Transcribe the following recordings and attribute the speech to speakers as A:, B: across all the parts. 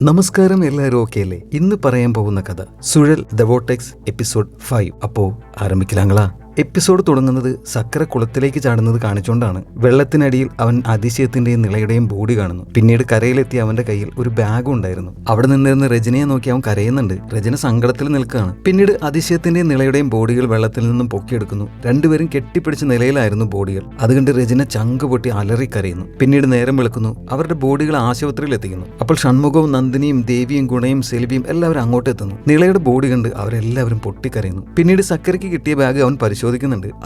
A: നമസ്കാരം, എല്ലാവരും ഓക്കെ അല്ലേ? ഇന്ന് പറയാൻ പോകുന്ന കഥ സുഴൽ ദ വോർട്ടെക്സ് എപ്പിസോഡ് 5. അപ്പോ ആരംഭിക്കലാങ്ങളാ. എപ്പിസോഡ് തുടങ്ങുന്നത് സക്കര കുളത്തിലേക്ക് ചാടുന്നത് കാണിച്ചുകൊണ്ടാണ്. വെള്ളത്തിനടിയിൽ അവൻ അതിശയത്തിന്റെയും നിളയുടെയും ബോഡി കാണുന്നു. പിന്നീട് കരയിലെത്തി അവന്റെ കയ്യിൽ ഒരു ബാഗും ഉണ്ടായിരുന്നു. അവിടെ നിന്നിരുന്ന് രജനയെ നോക്കി അവൻ കരയുന്നുണ്ട്. രജന സങ്കടത്തിൽ നിൽക്കുകയാണ്. പിന്നീട് അതിശയത്തിന്റെയും നിളയുടെയും ബോഡികൾ വെള്ളത്തിൽ നിന്നും പൊക്കിയെടുക്കുന്നു. രണ്ടുപേരും കെട്ടിപ്പിടിച്ച നിലയിലായിരുന്നു ബോഡികൾ. അതുകണ്ട് രജന ചങ്ക് പൊട്ടി അലറി കരയുന്നു. പിന്നീട് നേരം വെളുക്കുന്നു. അവരുടെ ബോഡികൾ ആശുപത്രിയിൽ എത്തിക്കുന്നു. അപ്പോൾ ഷൺമുഖവും നന്ദിനിയും ദേവിയും ഗുണയും സെൽവിയും എല്ലാവരും അങ്ങോട്ട് എത്തുന്നു. നിളയുടെ ബോഡി കണ്ട് അവരെല്ലാവരും പൊട്ടിക്കരയുന്നു. പിന്നീട് സക്കരയ്ക്ക് കിട്ടിയ ബാഗ് അവൻ പരിശോധിക്കുന്നുണ്ട്.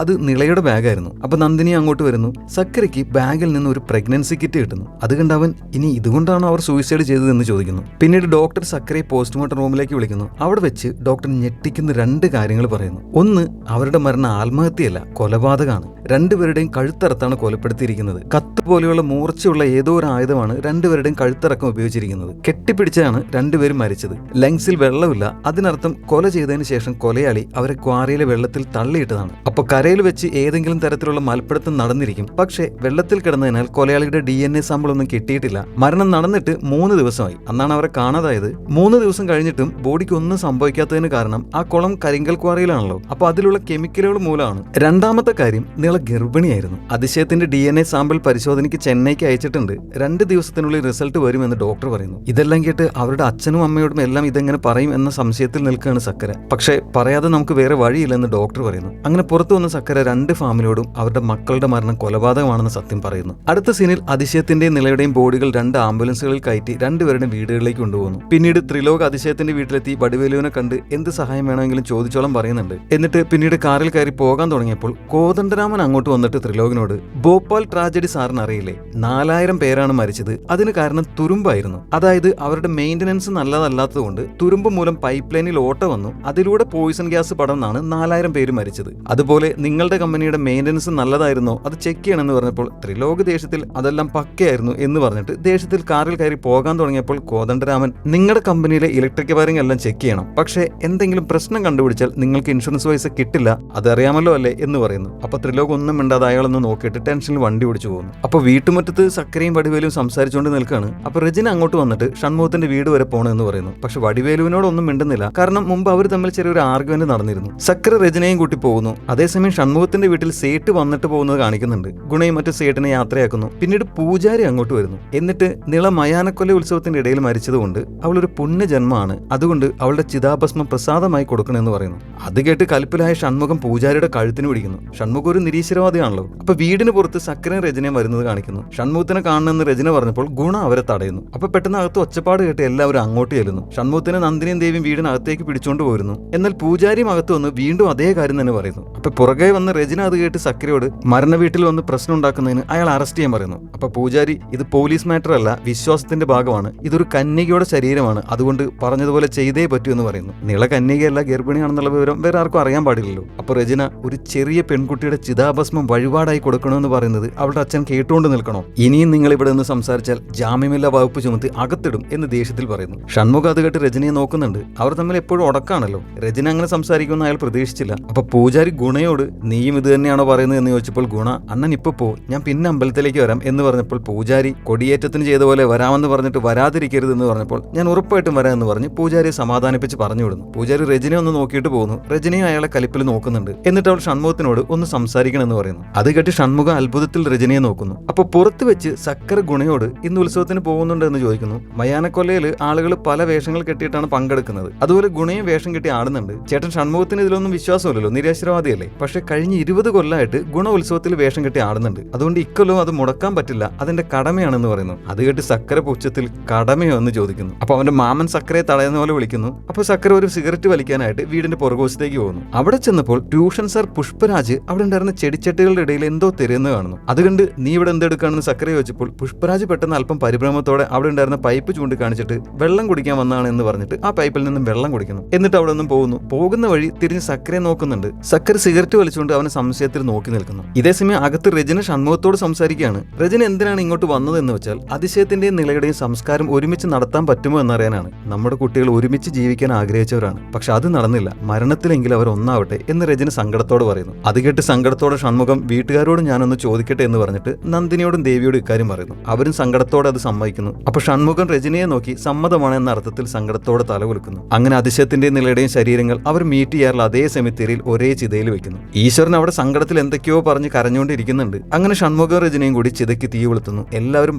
A: അത് നിളയുടെ ബാഗായിരുന്നു. അപ്പൊ നന്ദിനി അങ്ങോട്ട് വരുന്നു. സക്കരയ്ക്ക് ബാഗിൽ നിന്ന് ഒരു പ്രഗ്നൻസി കിറ്റ് കിട്ടുന്നു. അത് കണ്ട് അവൻ ഇനി ഇതുകൊണ്ടാണോ അവർ സൂയിസൈഡ് ചെയ്തതെന്ന് ചോദിക്കുന്നു. പിന്നീട് ഡോക്ടർ സക്കരയെ പോസ്റ്റ്മോർട്ടം റൂമിലേക്ക് വിളിക്കുന്നു. അവിടെ വെച്ച് ഡോക്ടർ ഞെട്ടിക്കുന്ന 2 കാര്യങ്ങൾ പറയുന്നു. ഒന്ന്, അവരുടെ മരണം ആത്മഹത്യയല്ല, കൊലപാതകമാണ്. രണ്ടുപേരുടെയും കഴുത്തറത്താണ് കൊലപ്പെടുത്തിയിരിക്കുന്നത്. കത്ത് പോലെയുള്ള മൂർച്ചയുള്ള ഏതോ ഒരു ആയുധമാണ് രണ്ടുപേരുടെയും കഴുത്തറക്കം ഉപയോഗിച്ചിരിക്കുന്നത്. കെട്ടിപ്പിടിച്ചാണ് രണ്ടുപേരും മരിച്ചത്. ലങ്സിൽ വെള്ളമില്ല. അതിനർത്ഥം കൊല ചെയ്തതിന് ശേഷം കൊലയാളി അവരെ ക്വാറിയിലെ വെള്ളത്തിൽ തള്ളിയിട്ടതാണ്. അപ്പൊ കരയിൽ വെച്ച് ഏതെങ്കിലും തരത്തിലുള്ള മൽപ്പിടുത്തം നടന്നിരിക്കും. പക്ഷേ വെള്ളത്തിൽ കിടന്നതിനാൽ കൊലയാളിയുടെ DNA സാമ്പിൾ ഒന്നും കിട്ടിയിട്ടില്ല. മരണം നടന്നിട്ട് 3 ദിവസമായി. അന്നാണ് അവരെ കാണാതായത്. 3 ദിവസം കഴിഞ്ഞിട്ടും ബോഡിക്ക് ഒന്നും സംഭവിക്കാത്തതിന് കാരണം ആ കുളം കരിങ്കൽ ക്വാറിയിലാണല്ലോ. അപ്പൊ അതിലുള്ള കെമിക്കലുകൾ മൂലമാണ്. രണ്ടാമത്തെ കാര്യം, നിള ഗർഭിണിയായിരുന്നു. അതിശയത്തിന്റെ DNA സാമ്പിൾ പരിശോധനയ്ക്ക് ചെന്നൈക്ക് അയച്ചിട്ടുണ്ട്. 2 ദിവസത്തിനുള്ളിൽ റിസൾട്ട് വരുമെന്ന് ഡോക്ടർ പറയുന്നു. ഇതെല്ലാം കേട്ട് അവരുടെ അച്ഛനും അമ്മയോടും എല്ലാം ഇതെങ്ങനെ പറയും എന്ന സംശയത്തിൽ നിൽക്കുകയാണ് സക്കര. പക്ഷേ പറയാതെ നമുക്ക് വേറെ വഴിയില്ലെന്ന് ഡോക്ടർ പറയുന്നു. അങ്ങനെ പുറത്തു വന്ന സക്കര 2 ഫാമിലിയോടും അവരുടെ മക്കളുടെ മരണം കൊലപാതകമാണെന്ന് സത്യം പറയുന്നു. അടുത്ത സീനിൽ അതിശയത്തിന്റെയും നിളയുടെയും ബോഡികൾ 2 ആംബുലൻസുകളിൽ കയറ്റി രണ്ടുപേരുടെ വീടുകളിലേക്ക് കൊണ്ടുപോകുന്നു. പിന്നീട് ത്രിലോക് അതിശയത്തിന്റെ വീട്ടിലെത്തി വടിവേലുവിനെ കണ്ട് എന്ത് സഹായം വേണമെങ്കിലും ചോദിച്ചോളം പറയുന്നുണ്ട്. എന്നിട്ട് പിന്നീട് കാറിൽ കയറി പോകാൻ തുടങ്ങിയപ്പോൾ കോദണ്ഡരാമൻ അങ്ങോട്ട് വന്നിട്ട് ത്രിലോകിനോട്, ഭോപ്പാൽ ട്രാജഡി സാറിന് അറിയില്ലേ? 4000 പേരാണ് മരിച്ചത്. അതിന് കാരണം തുരുമ്പായിരുന്നു. അതായത് അവരുടെ മെയിന്റനൻസ് നല്ലതല്ലാത്തതുകൊണ്ട് തുരുമ്പ് മൂലം പൈപ്പ് ലൈനിൽ ഓട്ട വന്നു. അതിലൂടെ പോയിസൺ ഗ്യാസ് പടർന്നാണ് 4000 പേര് മരിച്ചത്. അതുപോലെ നിങ്ങളുടെ കമ്പനിയുടെ മെയിന്റനൻസ് നല്ലതായിരുന്നോ, അത് ചെക്ക് ചെയ്യണമെന്ന് പറഞ്ഞപ്പോൾ ത്രിലോക് ദേഷ്യത്തിൽ അതെല്ലാം പക്കയായിരുന്നു എന്ന് പറഞ്ഞിട്ട് ദേഷ്യത്തിൽ കാറിൽ കയറി പോകാൻ തുടങ്ങിയപ്പോൾ കോദണ്ഡരാമൻ, നിങ്ങളുടെ കമ്പനിയിലെ ഇലക്ട്രിക് വയറിംഗ് എല്ലാം ചെക്ക് ചെയ്യണം. പക്ഷേ എന്തെങ്കിലും പ്രശ്നം കണ്ടുപിടിച്ചാൽ നിങ്ങൾക്ക് ഇൻഷുറൻസ് പൈസ കിട്ടില്ല, അതറിയാമല്ലോ അല്ലേ എന്ന് പറയുന്നു. അപ്പൊ ത്രിലോക് ഒന്നും മിണ്ടാതെ അയാളൊന്ന് നോക്കിയിട്ട് ടെൻഷനിൽ വണ്ടി ഓടിച്ചു പോകുന്നു. അപ്പൊ വീട്ടുമുറ്റത്ത് സക്കരയും വടിവേലും സംസാരിച്ചുകൊണ്ട് നിൽക്കുകയാണ്. അപ്പൊ രജന അങ്ങോട്ട് വന്നിട്ട് ഷൺമുഖത്തിന്റെ വീട് വരെ പോകണമെന്ന് പറയുന്നു. പക്ഷെ വടിവേലുവിനോടൊന്നും മിണ്ടുന്നില്ല. കാരണം മുമ്പ് അവർ തമ്മിൽ ചെറിയൊരു ആർഗ്യുമെന്റ് നടന്നിരുന്നു. സക്കര രജനയും കൂട്ടി പോകുന്നു. അതേസമയം ഷൺമുഖത്തിന്റെ വീട്ടിൽ സേട്ട് വന്നിട്ട് പോകുന്നത് കാണിക്കുന്നുണ്ട്. ഗുണയും മറ്റു സേട്ടിനെ യാത്രയാക്കുന്നു. പിന്നീട് പൂജാരി അങ്ങോട്ട് വരുന്നു. എന്നിട്ട് നിള മയാനക്കൊല ഉത്സവത്തിന്റെ ഇടയിൽ മരിച്ചതുകൊണ്ട് അവളൊരു പുണ്യജന്മമാണ്, അതുകൊണ്ട് അവളുടെ ചിതാഭസ്മം പ്രസാദമായി കൊടുക്കണമെന്ന് പറയുന്നു. അത് കേട്ട് കലിപ്പിലായ ഷൺമുഖം പൂജാരിയുടെ കഴുത്തിന് പിടിക്കുന്നു. ഷൺമുഖം ഒരു നിരീശ്വരവാദിയാണല്ലോ. അപ്പൊ വീടിന് പുറത്ത് സക്കരയും രജനയും വരുന്നത് കാണിക്കുന്നു. ഷൺമുഖത്തിനെ കാണണമെന്ന് രജന പറഞ്ഞപ്പോൾ ഗുണ അവരെ തടയുന്നു. അപ്പൊ പെട്ടെന്ന് അകത്ത് ഒച്ചപ്പാട് കേട്ട് എല്ലാവരും അങ്ങോട്ട് ചെല്ലുന്നു. ഷൺമുഖത്തിനെ നന്ദിനിയും ദേവിയും വീടിനകത്തേക്ക് പിടിച്ചുകൊണ്ട് പോരുന്നു. എന്നാൽ പൂജാരിയും അകത്ത് വന്ന് വീണ്ടും അതേ കാര്യം തന്നെ പറയുന്നു. അപ്പൊ പുറകെ വന്ന് രജന അത് കേട്ട് സക്കരയോട് മരണ വീട്ടിൽ വന്ന് പ്രശ്നം ഉണ്ടാക്കുന്നതിന് അയാൾ അറസ്റ്റ് ചെയ്യാൻ പറയുന്നു. അപ്പൊ പൂജാരി, ഇത് പോലീസ് മാറ്റർ അല്ല, വിശ്വാസത്തിന്റെ ഭാഗമാണ്. ഇതൊരു കന്യകയുടെ ശരീരമാണ്, അതുകൊണ്ട് പറഞ്ഞതുപോലെ ചെയ്തേ പറ്റൂ എന്ന് പറയുന്നു. നിള കന്യകയല്ല, ഗർഭിണിയാണെന്നുള്ള വിവരം വേറെ ആർക്കും അറിയാൻ പാടില്ലല്ലോ. അപ്പൊ രജന ഒരു ചെറിയ പെൺകുട്ടിയുടെ ചിതാഭസ്മം വഴിപാടായി കൊടുക്കണമെന്ന് പറയുന്നത് അവളുടെ അച്ഛൻ കേട്ടുകൊണ്ട് നിൽക്കണോ? ഇനിയും നിങ്ങൾ ഇവിടെ നിന്ന് സംസാരിച്ചാൽ ജാമ്യമില്ലാ വകുപ്പ് ചുമത്തി അകത്തിടും എന്ന് ദേഷ്യത്തിൽ പറയുന്നു. ഷൺമുഖ അത് കേട്ട് രജനയെ നോക്കുന്നുണ്ട്. അവർ തമ്മിൽ എപ്പോഴും ഉടക്കാണല്ലോ. രജന അങ്ങനെ സംസാരിക്കുമെന്ന് അയാൾ പ്രതീക്ഷിച്ചില്ല. അപ്പൊ പൂജാരി ഗുണയോട്, നീയും ഇത് തന്നെയാണോ പറയുന്നത് എന്ന് ചോദിച്ചപ്പോൾ ഗുണ, അണ്ണൻ ഇപ്പൊ പോ, ഞാൻ പിന്നെ അമ്പലത്തിലേക്ക് വരാം എന്ന് പറഞ്ഞപ്പോൾ പൂജാരി കൊടിയേറ്റത്തിന് ചെയ്ത പോലെ വരാമെന്ന് പറഞ്ഞിട്ട് വരാതിരിക്കരുത് എന്ന് പറഞ്ഞപ്പോൾ ഞാൻ ഉറപ്പായിട്ടും വരാം എന്ന് പറഞ്ഞ് പൂജാരിയെ സമാധാനിപ്പിച്ച് പറഞ്ഞു വിടുന്നു. പൂജാരി രജനെ ഒന്ന് നോക്കിയിട്ട് പോകുന്നു. രജനയും അയാളെ കലിപ്പിൽ നോക്കുന്നുണ്ട്. എന്നിട്ട് അവൾ ഷൺമുഖത്തിനോട് ഒന്ന് സംസാരിക്കണമെന്ന് പറയുന്നു. അത് കേട്ട് ഷൺമുഖ അത്ഭുതത്തിൽ രജനയെ നോക്കുന്നു. അപ്പൊ പുറത്ത് വെച്ച് സക്കര ഗുണയോട് ഇന്ന് ഉത്സവത്തിന് പോകുന്നുണ്ട് എന്ന് ചോദിക്കുന്നു. മയാനക്കൊല്ലയിൽ ആളുകൾ പല വേഷങ്ങൾ കെട്ടിയിട്ടാണ് പങ്കെടുക്കുന്നത്. അതുപോലെ ഗുണയും വേഷം കെട്ടി ആടുന്നുണ്ട്. ചേട്ടൻ ഷൺമുഖത്തിന് ഇതിലൊന്നും വിശ്വാസമില്ലല്ലോ, നിരാശ്രവാദിയല്ലേ. പക്ഷെ കഴിഞ്ഞ 20 കൊല്ലമായിട്ട് ഗുണ ഉത്സവത്തിൽ വേഷം കെട്ടി ആടുന്നുണ്ട്. അതുകൊണ്ട് ഇക്കൊല്ലവും അത് മുടക്കാൻ പറ്റില്ല, അതിന്റെ കടമയാണെന്ന് പറയുന്നു. അത് കേട്ട് സക്കര പുച്ഛത്തിൽ കടമയോ എന്ന് ചോദിക്കുന്നു. അപ്പൊ അവന്റെ മാമൻ സക്കരയെ തടയുന്ന പോലെ വിളിക്കുന്നു. അപ്പൊ സക്കര ഒരു സിഗരറ്റ് വലിക്കാനായിട്ട് വീടിന്റെ പുറകുവശത്തേക്ക് പോകുന്നു. അവിടെ ചെന്നപ്പോൾ ട്യൂഷൻ സാർ പുഷ്പരാജ് അവിടെ ഉണ്ടായിരുന്ന ചെടിച്ചട്ടികളുടെ ഇടയിൽ എന്തോ തിരയുന്നത് കാണുന്നു. അതുകൊണ്ട് നീ ഇവിടെ എന്തെടുക്കാണെന്ന് സക്കര ചോദിച്ചപ്പോൾ പുഷ്പരാജ് പെട്ടെന്ന് അല്പം പരിഭ്രമത്തോടെ അവിടെ ഉണ്ടായിരുന്ന പൈപ്പ് ചൂണ്ടിക്കാണിച്ചിട്ട് വെള്ളം കുടിക്കാൻ വന്നതാണ് എന്ന് പറഞ്ഞിട്ട് ആ പൈപ്പിൽ നിന്നും വെള്ളം കുടിക്കുന്നു. എന്നിട്ട് അവിടെ നിന്നും പോകുന്നു. പോകുന്ന വഴി തിരിഞ്ഞ് സക്കരയെ നോക്കുന്നുണ്ട്. സക്കര സിഗരറ്റ് വലിച്ചുകൊണ്ട് അവനെ സംശയത്തിൽ നോക്കി നിൽക്കുന്നു. ഇതേസമയം അകത്ത് രജന ഷൺമുഖത്തോട് സംസാരിക്കുകയാണ്. രജന എന്തിനാണ് ഇങ്ങോട്ട് വന്നതെന്ന് വെച്ചാൽ അതിശയത്തിന്റെയും നിളയുടെയും സംസ്കാരം ഒരുമിച്ച് നടത്താൻ പറ്റുമോ എന്നറിയാനാണ്. നമ്മുടെ കുട്ടികൾ ഒരുമിച്ച് ജീവിക്കാൻ ആഗ്രഹിച്ചവരാണ്, പക്ഷെ അത് നടന്നില്ല. മരണത്തിലെങ്കിലും അവർ ഒന്നാവട്ടെ എന്ന് രജന സങ്കടത്തോട് പറയുന്നു. അത് കേട്ട് സങ്കടത്തോടെ സങ്കടത്തോടെ ഷൺമുഖം വീട്ടുകാരോട് ഞാനൊന്ന് ചോദിക്കട്ടെ എന്ന് പറഞ്ഞിട്ട് നന്ദിനിയോടും ദേവിയോടും ഇക്കാര്യം പറയുന്നു. അവരും സങ്കടത്തോടെ അത് സമ്മതിക്കുന്നു. അപ്പൊ ഷൺമുഖം രജനിയെ നോക്കി സമ്മതമാണ് എന്ന അർത്ഥത്തിൽ സങ്കടത്തോടെ തലകുലുക്കുന്നു. അങ്ങനെ അതിശയത്തിന്റെയും നിലയുടെയും ശരീരങ്ങൾ അവർ മീറ്റ് ചെയ്യാറുള്ള അതേ സെമിത്തേരിയിൽ ഒരേ ചിതയിൽ വെക്കുന്നു. ഈശ്വരൻ അവിടെ സങ്കടത്തിൽ എന്തൊക്കെയോ പറഞ്ഞ് കരഞ്ഞുകൊണ്ടിരിക്കുന്നുണ്ട്. അങ്ങനെ ഷൺമുഖം രജനിയും കൂടി ചിതയ്ക്ക് തീ കൊളുത്തുന്നു. എല്ലാവരും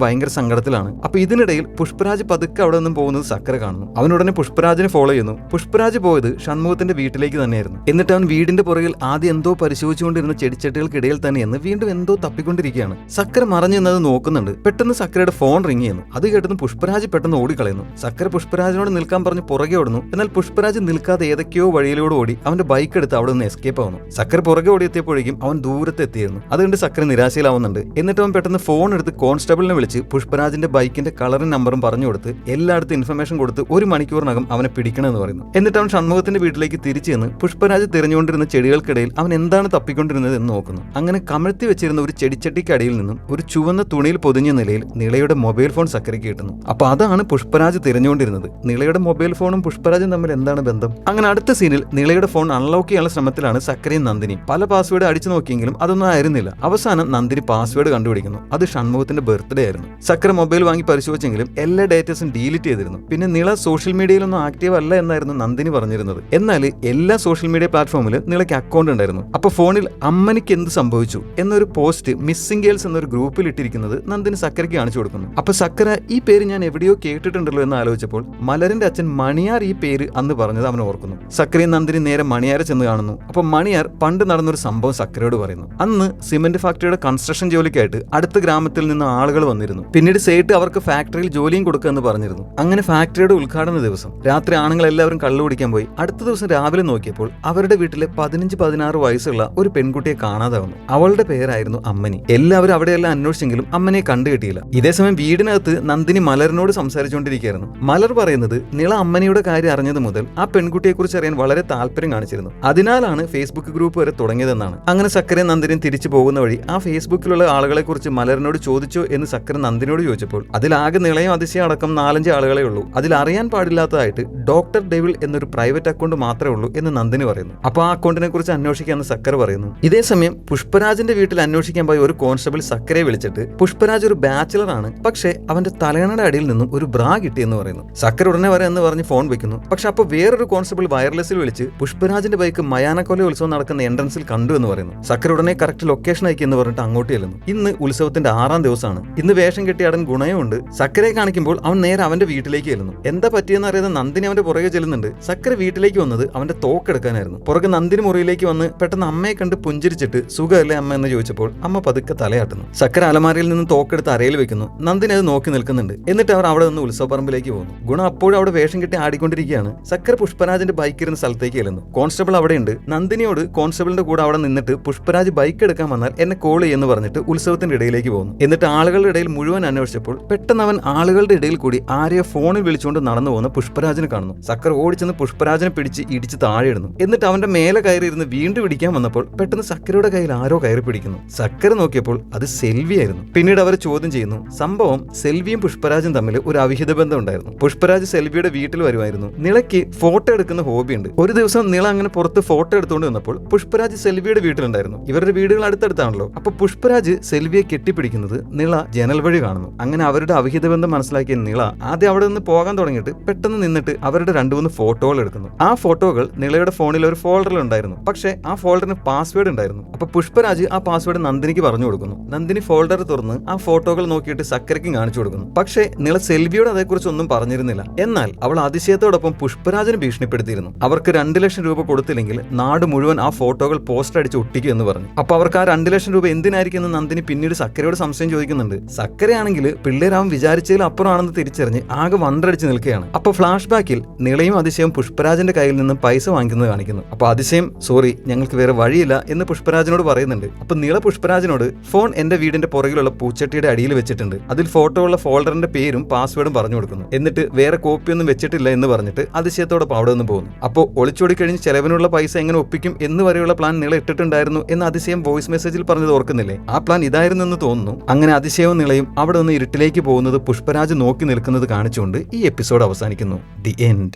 A: ഭയങ്കര സങ്കടത്തിലാണ്. അപ്പൊ ഇതിനിടയിൽ പുഷ്പരാജ് പതുക്കെ അവിടെ നിന്നും പോകുന്നത് സക്കര കാണുന്നു. അവനുടനെ പുഷ്പരാജിനെ ഫോളോ ചെയ്യുന്നു. പുഷ്പരാജ് പോയത് ഷൺമുഖത്തിന്റെ വീട്ടിലേക്ക് തന്നെയായിരുന്നു. എന്നിട്ട് അവൻ വീടിന്റെ പുറകിൽ ആദ്യം എന്തോ പരിശോധിച്ചുകൊണ്ടിരുന്ന ചെടിച്ചട്ടികൾക്കിടയിൽ തന്നെയെന്ന് വീണ്ടും എന്തോ തപ്പിക്കൊണ്ടിരിക്കുകയാണ്. സക്കര മറഞ്ഞു നിന്നത് നോക്കുന്നുണ്ട്. പെട്ടെന്ന് സക്കരയുടെ ഫോൺ റിങ് ചെയ്യുന്നു. അത് കേട്ടെന്ന് പുഷ്പരാജ് പെട്ടെന്ന് ഓടിക്കളയുന്നു. സക്കര പുഷ്പരാജിനോട് നിൽക്കാൻ പറഞ്ഞ് പുറകെ ഓടുന്നു. എന്നാൽ പുഷ്പരാജ് നിൽക്കാതെ ഏതൊക്കെയോ വഴിയിലൂടെ ഓടി അവന്റെ ബൈക്ക് എടുത്ത് അവിടെ നിന്ന് എസ്കേപ്പ് ആവുന്നു. സക്കര പുറകെ ഓടിയെത്തിയപ്പോഴേക്കും അവൻ ദൂരത്ത് എത്തിയിരുന്നു. അതുകൊണ്ട് സക്കര നിരാശയിലാവുന്നുണ്ട്. എന്നിട്ട് അവൻ പെട്ടെന്ന് ഫോൺ എടുത്ത് കോൺസ്റ്റബിളിനെ വിളിച്ച് പുഷ്പരാജിന്റെ ബൈക്കിന്റെ കളറും നമ്പറും പറഞ്ഞു കൊടുത്ത് എല്ലായിടത്തും ഇൻഫർമേഷൻ കൊടുത്ത് 1 മണിക്കൂറിനകം അവനെ പിടിക്കണമെന്ന് പറയുന്നു. എന്നിട്ട് അവൻ ഷൺമുഖത്തിന്റെ വീട്ടിലേക്ക് തിരിച്ചു ചെന്ന് പുഷ്പരാജ് തിരഞ്ഞുകൊണ്ടിരുന്ന ചെടികൾക്കിടയിൽ അവൻ എന്താണ് തപ്പിക്കൊണ്ടിരുന്നത് എന്ന് നോക്കുന്നു. അങ്ങനെ കമഴ്ത്തി വെച്ചിരുന്ന ഒരു ചെടിച്ചട്ടിക്കടിയിൽ നിന്നും ഒരു ചുവന്ന തുണിയിൽ പൊതിഞ്ഞ നിലയിൽ നിളയുടെ മൊബൈൽ ഫോൺ സക്കരയ്ക്ക് കിട്ടുന്നു. അപ്പൊ അതാണ് പുഷ്പരാജ് തിരഞ്ഞുകൊണ്ടിരുന്നത്. നിളയുടെ മൊബൈൽ ഫോണും പുഷ്പരാജും തമ്മിൽ എന്താണ് ബന്ധം? അങ്ങനെ അടുത്ത സീനിൽ നിളയുടെ ഫോൺ അൺലോക്ക് ചെയ്യാനുള്ള ശ്രമത്തിലാണ് സക്കരയും നന്ദിനിയും. പല പാസ്വേഡ് അടിച്ചു നോക്കിയെങ്കിലും അതൊന്നും ആയിരുന്നില്ല. അവസാനം നന്ദിനി പാസ്വേഡ് കണ്ടുപിടിക്കുന്നു. അത് ഷൺമുഖത്തിന്റെ ബർത്ത്ഡേ ആയിരുന്നു. സക്കര മൊബൈൽ വാങ്ങി പരിശോധിച്ചെങ്കിലും എല്ലാ ഡേറ്റസും ഡിലീറ്റ് ചെയ്തിരുന്നു. പിന്നെ നിള സോഷ്യൽ മീഡിയയിലൊന്നും ആക്റ്റീവ് അല്ല എന്നായിരുന്നു നന്ദിനി പറഞ്ഞിരുന്നത്. എന്നാൽ എല്ലാ സോഷ്യൽ മീഡിയ പ്ലാറ്റ്ഫോമിലും നിളയ്ക്ക് അക്കൗണ്ട് ഉണ്ടായിരുന്നു. അപ്പൊ ഫോണിൽ അമ്മനിക്ക് എന്ത് സംഭവിച്ചു എന്നൊരു പോസ്റ്റ് മിസ്സിംഗ് ഗേൾസ് എന്നൊരു ഗ്രൂപ്പിൽ ഇട്ടിരിക്കുന്നത് നന്ദിനി സക്കരയ്ക്ക് കാണിച്ചു കൊടുക്കുന്നു. അപ്പൊ സക്കര ഈ പേര് ഞാൻ എവിടെയോ കേട്ടിട്ടുണ്ടല്ലോ എന്ന് ആലോചിച്ചപ്പോൾ മലരിന്റെ അച്ഛൻ മണിയാർ ഈ പേര് അന്ന് പറഞ്ഞത് അവൻ ഓർക്കുന്നു. സക്കരയും നന്ദിനി നേരെ മണിയാരെ ചെന്ന് കാണുന്നു. അപ്പൊ മണിയാർ പണ്ട് നടന്നൊരു സംഭവം സക്കരയോട് പറയുന്നു. അന്ന് സിമന്റ് ഫാക്ടറിയുടെ കൺസ്ട്രക്ഷൻ ജോലിക്കായിട്ട് അടുത്ത ഗ്രാമത്തിൽ നിന്ന് ആളുകൾ വന്നിരുന്നു. പിന്നീട് സേട്ട് അവർക്ക് ഫാക്ടറിയിൽ ജോലിയും കൊടുക്കുമെന്ന് പറഞ്ഞിരുന്നു. അങ്ങനെ ഫാക്ടറിയുടെ ഉദ്ഘാടന ദിവസം രാത്രി ആണുങ്ങൾ എല്ലാവരും കള്ളു കുടിക്കാൻ പോയി. അടുത്ത ദിവസം രാവിലെ നോക്കിയപ്പോൾ അവരുടെ വീട്ടിലെ 15-16 വയസ്സുള്ള ഒരു പെൺകുട്ടിയെ കാണാതാവുന്നു. അവളുടെ പേരായിരുന്നു അമ്മനി. എല്ലാവരും അവിടെയെല്ലാം അന്വേഷിച്ചെങ്കിലും അമ്മനെ കണ്ടുകിട്ടിയില്ല. ഇതേസമയം വീടിനകത്ത് നന്ദിനി മലറിനോട് സംസാരിച്ചുകൊണ്ടിരിക്കുകയായിരുന്നു. മലർ പറയുന്നത് നിള അമ്മനിയുടെ കാര്യം അറിഞ്ഞത് മുതൽ ആ പെൺകുട്ടിയെ കുറിച്ച് അറിയാൻ വളരെ താല്പര്യം കാണിച്ചിരുന്നു. അതിനാലാണ് ഫേസ്ബുക്ക് ഗ്രൂപ്പ് വരെ തുടങ്ങിയതെന്നാണ്. അങ്ങനെ സക്കരയും നന്ദിനിയും തിരിച്ചു പോകുന്ന വഴി ആ ഫേസ്ബുക്കിലുള്ള ആളുകളെ കുറിച്ച് മലറിനോട് ചോദിച്ചോ എന്ന് സക്കര നന്ദിനിയോട് ചോദിച്ചപ്പോൾ അതിലാകെ നിളയും അതിശയം അടക്കം 4-5 ആളുകളെ ഉള്ളൂ. അതിൽ അറിയാൻ പാടില്ലാത്തതായിട്ട് ഡോക്ടർ ഡെവിൾ എന്നൊരു പ്രൈവറ്റ് അക്കൗണ്ട് മാത്രമേ ഉള്ളൂ എന്ന് നന്ദിനി പറയുന്നു. അപ്പൊ ആ അക്കൗണ്ടിനെ കുറിച്ച് അന്വേഷിക്കാമെന്ന് സക്കര പറയുന്നു. ഇതേസമയം പുഷ്പരാജിന്റെ വീട്ടിൽ അന്വേഷിക്കാൻ പോയ ഒരു കോൺസ്റ്റബിൾ സക്കരയെ വിളിച്ചിട്ട് പുഷ്പരാജ് ഒരു ബാച്ചിലർ ആണ്, പക്ഷേ അവന്റെ തലയണയുടെ അടിയിൽ നിന്നും ഒരു ബ്രാ കിട്ടിയെന്ന് പറയുന്നു. സക്കര ഉടനെ വരെ എന്ന് പറഞ്ഞ് ഫോൺ വെക്കുന്നു. പക്ഷെ അപ്പൊ വേറൊരു കോൺസ്റ്റബിൾ വയർലെസ്സിൽ വിളിച്ച് പുഷ്പരാജിന്റെ ബൈക്ക് മയാനക്കൊല ഉത്സവം നടക്കുന്ന എൻട്രൻസിൽ കണ്ടു എന്ന് പറയുന്നു. സക്കര ഉടനെ കറക്റ്റ് ലൊക്കേഷൻ അയക്കി എന്ന് പറഞ്ഞിട്ട് അങ്ങോട്ട് ചെല്ലുന്നു. ഇന്ന് ഉത്സവത്തിന്റെ 6ാം ദിവസമാണ്. ഇന്ന് വേഷം കെട്ടിയ അടൻ ഗുണയുണ്ട്. സക്കരയെ കാണിക്കുമ്പോൾ അവൻ നേരെ അവന്റെ വീട്ടിലേക്ക് ചെല്ലുന്നു. എന്താ പറ്റിയെന്ന് അറിയാതെ നന്ദിനി അവന്റെ പുറകെ ചെല്ലുന്നുണ്ട്. സക്കര വീട്ടിലേക്ക് വന്നത് അവന്റെ തോക്കെടുക്കാനായിരുന്നു. പുറകെ നന്ദിനി മുറിയിലേക്ക് വന്ന് പെട്ടെന്ന് അമ്മയെ കണ്ട് പുഞ്ചിരിച്ചിട്ട് സുഖമല്ലേ അമ്മ എന്ന് ചോദിച്ചപ്പോൾ അമ്മ പതുക്കെ തലയാട്ടുന്നു. സക്കര അലമാരയിൽ നിന്ന് തോക്കെടുത്ത് അരയിൽ വെക്കുന്നു. നന്ദിനി അത് നോക്കി നിൽക്കുന്നുണ്ട്. എന്നിട്ട് അവർ അവിടെ നിന്ന് ഉത്സവപ്പറമ്പിലേക്ക് പോകുന്നു. ഗുണ അപ്പോഴും അവിടെ വേഷം കെട്ടി ആടിക്കൊണ്ടിരിക്കുകയാണ്. സക്കര പുഷ്പരാജിന്റെ ബൈക്ക് ഇരുന്ന സ്ഥലത്തേക്ക് ചെല്ലുന്നു. കോൺസ്റ്റബിൾ അവിടെയുണ്ട്. നന്ദിനിയോട് കോൺസ്റ്റബിളിന്റെ കൂടെ അവിടെ നിന്നിട്ട് പുഷ്പരാജ് ബൈക്ക് എടുക്കാൻ വന്നാൽ എന്നെ കോൾ ചെയ്യുമെന്ന് പറഞ്ഞിട്ട് ഉത്സവത്തിന്റെ ഇടയിലേക്ക് പോകുന്നു. എന്നിട്ട് ആളുകളുടെ ഇടയിൽ മുഴുവൻ അന്വേഷിച്ചപ്പോൾ പെട്ടെന്ന് അവൻ ആളുകളുടെ ഇടയിൽ കൂടി ആരെയോ ഫോണിൽ വിളിച്ചുകൊണ്ട് നടന്നു പോകുന്ന പുഷ്പരാജിനെ കാണുന്നു. സക്കർ ഓടിച്ചെന്ന് പുഷ്പരാജിനെ പിടിച്ച് ഇടിച്ച് താഴെ ഇടുന്നു. എന്നിട്ട് അവന്റെ മേലെ കയറിയിരുന്ന് വീണ്ടും ഇടിക്കാൻ വന്നപ്പോൾ പെട്ടെന്ന് സക്കരയുടെ കയ്യിൽ ആരോ കയറി പിടിക്കുന്നു. സക്കര നോക്കിയപ്പോൾ അത് സെൽവിയായിരുന്നു. പിന്നീട് അവർ ചോദ്യം ചെയ്യുന്നു. സംഭവം സെൽവിയും പുഷ്പരാജും തമ്മിൽ ഒരു അവിഹിത ബന്ധം ഉണ്ടായിരുന്നു. പുഷ്പരാജ് സെൽവിയുടെ വീട്ടിൽ വരുമായിരുന്നു. നിളയ്ക്ക് ഫോട്ടോ എടുക്കുന്ന ഹോബിയുണ്ട്. ഒരു ദിവസം നിള അങ്ങനെ പുറത്ത് ഫോട്ടോ എടുത്തുകൊണ്ട് വന്നപ്പോൾ പുഷ്പരാജ് സെൽവിയുടെ വീട്ടിലുണ്ടായിരുന്നു. ഇവരുടെ വീടുകൾ അടുത്തടുത്താണല്ലോ. അപ്പൊ പുഷ്പരാജ് സെൽവിയെ കെട്ടിപ്പിടിക്കുന്നത് നിള ജനൽ വഴി കാണുന്നു. അങ്ങനെ അവരുടെ അവിഹിത ബന്ധം മനസ്സിലാക്കിയ നിള ആദ്യം അവിടെ നിന്ന് പോകാൻ തുടങ്ങിയിട്ട് പെട്ടെന്ന് നിന്നിട്ട് അവരുടെ 2-3 ഫോട്ടോകൾ എടുക്കുന്നു. ആ ഫോട്ടോകൾ നിളയുടെ ഫോണിൽ ഒരു ഫോൾഡറിൽ ഉണ്ടായിരുന്നു. പക്ഷേ ആ ഫോൾഡറിന് പാസ്വേഡ് ഉണ്ടായിരുന്നു. അപ്പൊ പുഷ്പരാജ് ആ പാസ്വേഡ് നന്ദിനിക്ക് പറഞ്ഞു കൊടുക്കുന്നു. നന്ദിനി ഫോൾഡർ തുറന്ന് ആ ഫോട്ടോകൾ നോക്കിയിട്ട് സക്കരയ്ക്കും കാണിച്ചു കൊടുക്കുന്നു. പക്ഷേ നിള സെൽവിയോട് അതേക്കുറിച്ച് ഒന്നും പറഞ്ഞിരുന്നില്ല. എന്നാൽ അവൾ അതിശയത്തോടൊപ്പം പുഷ്പരാജിനെ ഭീഷണിപ്പെടുത്തിയിരുന്നു. അവർക്ക് 2 ലക്ഷം രൂപ കൊടുത്തില്ലെങ്കിൽ നാട് മുഴുവൻ ആ ഫോട്ടോകൾ പോസ്റ്റർ അടിച്ച് ഒട്ടിക്കും എന്ന് പറഞ്ഞു. അപ്പൊ അവർക്ക് ആ 2 ലക്ഷം രൂപ എന്തിനായിരിക്കും എന്ന് നന്ദിനി പിന്നീട് സക്കരയോട് സംശയം ചോദിക്കുന്നുണ്ട്. സക്കരയാണെങ്കിൽ പിള്ളേരാവൻ വിചാരിച്ചതിൽ അപ്പുറമാണെന്ന് തിരിച്ചറിഞ്ഞ് ആകെ വണ്ടടിച്ച് നിൽക്കുകയാണ്. അപ്പൊ ഫ്ലാഷ് ബാക്കിൽ നിളയും അതിശയം പുഷ്പരാജിന്റെ കയ്യിൽ നിന്നും പൈസ വാങ്ങിക്കുന്നത് കാണിക്കുന്നു. അപ്പൊ അതിശയം സോറി ഞങ്ങൾക്ക് വേറെ വഴിയില്ല എന്ന് പുഷ്പരാജിനോട് പറയുന്നുണ്ട്. അപ്പൊ നിള പുഷ്പരാജിനോട് ഫോൺ എന്റെ വീടിന്റെ പുറകിലുള്ള പൂച്ചട്ടിയുടെ അടിയിൽ വെച്ചിട്ടുണ്ട്, അതിൽ ഫോട്ടോ ഉള്ള ഫോൾഡറിന്റെ പേരും പാസ്വേഡും പറഞ്ഞു കൊടുക്കുന്നു. എന്നിട്ട് വേറെ കോപ്പിയൊന്നും വെച്ചിട്ടില്ല എന്ന് പറഞ്ഞിട്ട് അതിശയത്തോടൊപ്പം അവിടെ നിന്ന് പോകുന്നു. അപ്പോൾ ഒളിച്ചോടി കഴിഞ്ഞ് ചെലവിനുള്ള പൈസ എങ്ങനെ ഒപ്പിക്കും എന്ന് വരെയുള്ള പ്ലാൻ നിള ഇട്ടിട്ടുണ്ടായിരുന്നു എന്ന് അതിശയം വോയിസ് മെസ്സേജിൽ പറഞ്ഞത് ഓർക്കുന്നില്ലേ? ആ പ്ലാൻ ഇതായിരുന്നു എന്ന് തോന്നുന്നു. അങ്ങനെ അതിശയവും നിളയും അവിടെ നിന്ന് ഇരുട്ടിലേക്ക് പോകുന്നത് പുഷ്പരാജ് നോക്കി നിൽക്കുന്നത് കാണിച്ചുകൊണ്ട് ഈ എപ്പിസോഡ് അവസാനിക്കുന്നു. The end.